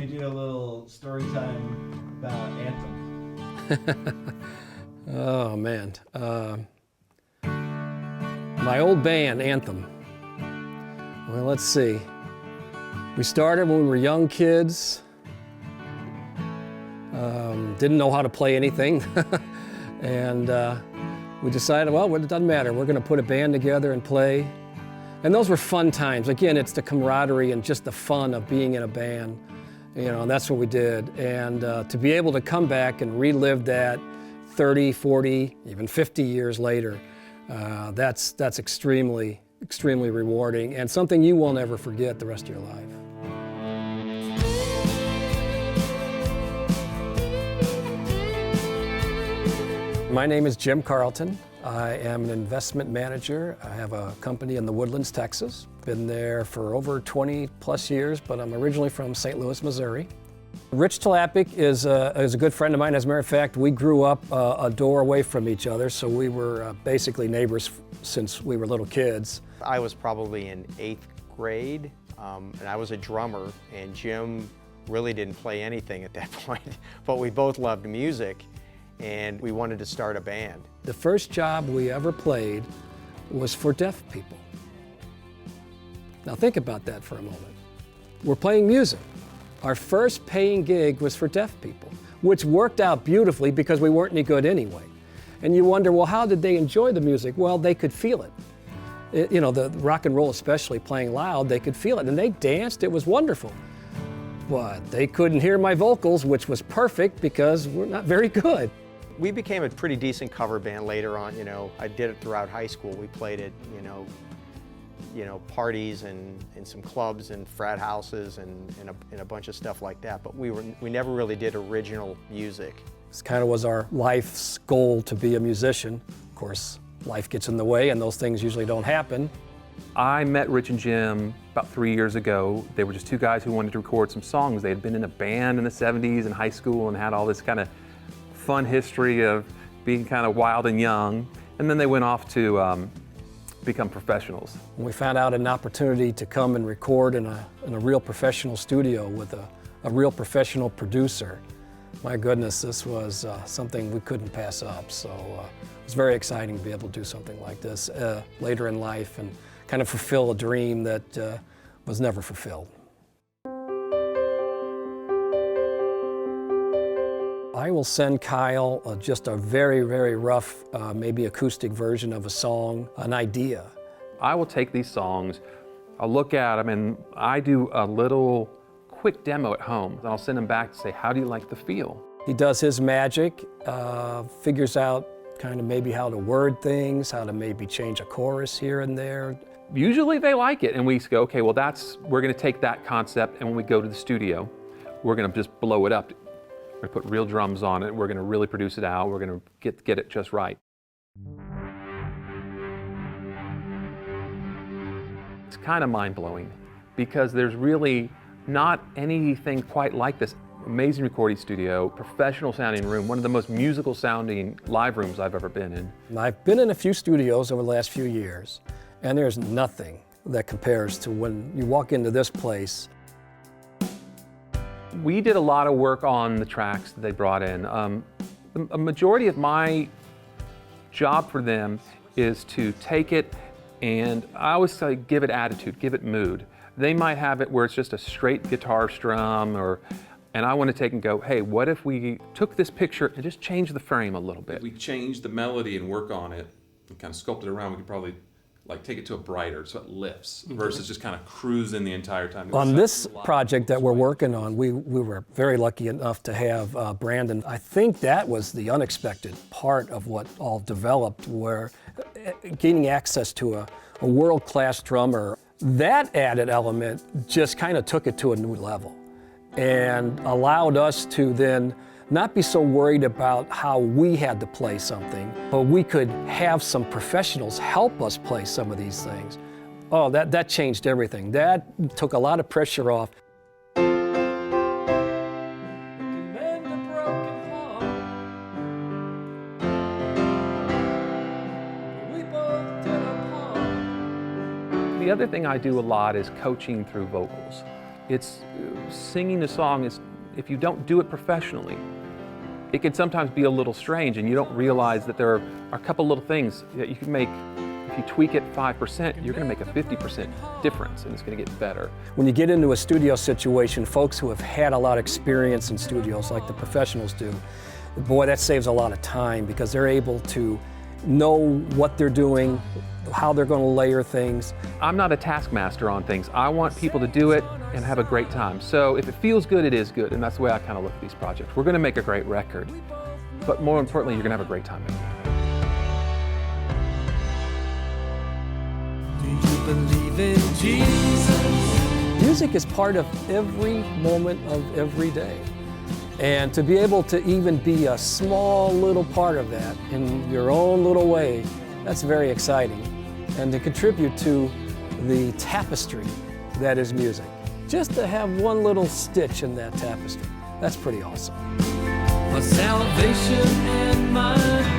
do a little story time about Anthem. Oh, man. My old band, Anthem. Well, let's see. We started when we were young kids. Didn't know how to play anything. And we decided, well, it doesn't matter. We're going to put a band together and play. And those were fun times. Again, it's the camaraderie and just the fun of being in a band. You know, and that's what we did. And to be able to come back and relive that 30, 40, even 50 years later, that's extremely, extremely rewarding and something you will never forget the rest of your life. My name is Jim Carlton. I am an investment manager. I have a company in the Woodlands, Texas. Been there for over 20 plus years, but I'm originally from St. Louis, Missouri. Rich Talapik is a good friend of mine. As a matter of fact, we grew up a door away from each other, so we were basically neighbors since we were little kids. I was probably in 8th grade, and I was a drummer, and Jim really didn't play anything at that point, but we both loved music, and we wanted to start a band. The first job we ever played was for deaf people. Now think about that for a moment. We're playing music. Our first paying gig was for deaf people, which worked out beautifully because we weren't any good anyway. And you wonder, well, how did they enjoy the music? Well, they could feel it. You know, the rock and roll especially, playing loud, they could feel it. And they danced, it was wonderful. But they couldn't hear my vocals, which was perfect because we're not very good. We became a pretty decent cover band later on. You know, I did it throughout high school. We played at, parties and in some clubs and frat houses and a bunch of stuff like that. But we never really did original music. This kind of was our life's goal, to be a musician. Of course, life gets in the way and those things usually don't happen. I met Rich and Jim about 3 years ago. They were just two guys who wanted to record some songs. They had been in a band in the 70s in high school and had all this kind of fun history of being kind of wild and young. And then they went off to become professionals. We found out an opportunity to come and record in a real professional studio with a real professional producer. My goodness, this was something we couldn't pass up. So it was very exciting to be able to do something like this later in life and kind of fulfill a dream that was never fulfilled. I will send Kyle just a very, very rough, maybe acoustic version of a song, an idea. I will take these songs, I'll look at them, and I do a little quick demo at home. And I'll send them back to say, how do you like the feel? He does his magic, figures out kind of maybe how to word things, how to maybe change a chorus here and there. Usually they like it, and we go, okay, well we're gonna take that concept, and when we go to the studio, we're gonna just blow it up. We're gonna put real drums on it, we're gonna really produce it out, we're gonna get it just right. It's kind of mind-blowing because there's really not anything quite like this. Amazing recording studio, professional sounding room, one of the most musical sounding live rooms I've ever been in. I've been in a few studios over the last few years, and there's nothing that compares to when you walk into this place. We did a lot of work on the tracks that they brought in. A majority of my job for them is to take it, and I always say give it attitude, give it mood. They might have it where it's just a straight guitar strum, and I want to take and go, hey, what if we took this picture and just changed the frame a little bit? If we change the melody and work on it and kind of sculpt it around, we could probably take it to a brighter, so it lifts, versus just kind of cruising the entire time. On this project that we're working on, we were very lucky enough to have Brandon. I think that was the unexpected part of what all developed, where gaining access to a world-class drummer, that added element just kind of took it to a new level and allowed us to then not be so worried about how we had to play something, but we could have some professionals help us play some of these things. Oh, that changed everything. That took a lot of pressure off. The other thing I do a lot is coaching through vocals. It's singing the song is, if you don't do it professionally, it can sometimes be a little strange, and you don't realize that there are a couple little things that you can make. If you tweak it 5%, you're going to make a 50% difference, and it's going to get better. When you get into a studio situation, folks who have had a lot of experience in studios, like the professionals do, boy, that saves a lot of time because they're able to know what they're doing, how they're going to layer things. I'm not a taskmaster on things. I want people to do it and have a great time. So if it feels good, it is good, and that's the way I kind of look at these projects. We're going to make a great record, but more importantly, you're going to have a great time making it. Do you believe in Jesus? Music is part of every moment of every day. And to be able to even be a small little part of that in your own little way, that's very exciting. And to contribute to the tapestry that is music. Just to have one little stitch in that tapestry, that's pretty awesome. My salvation and my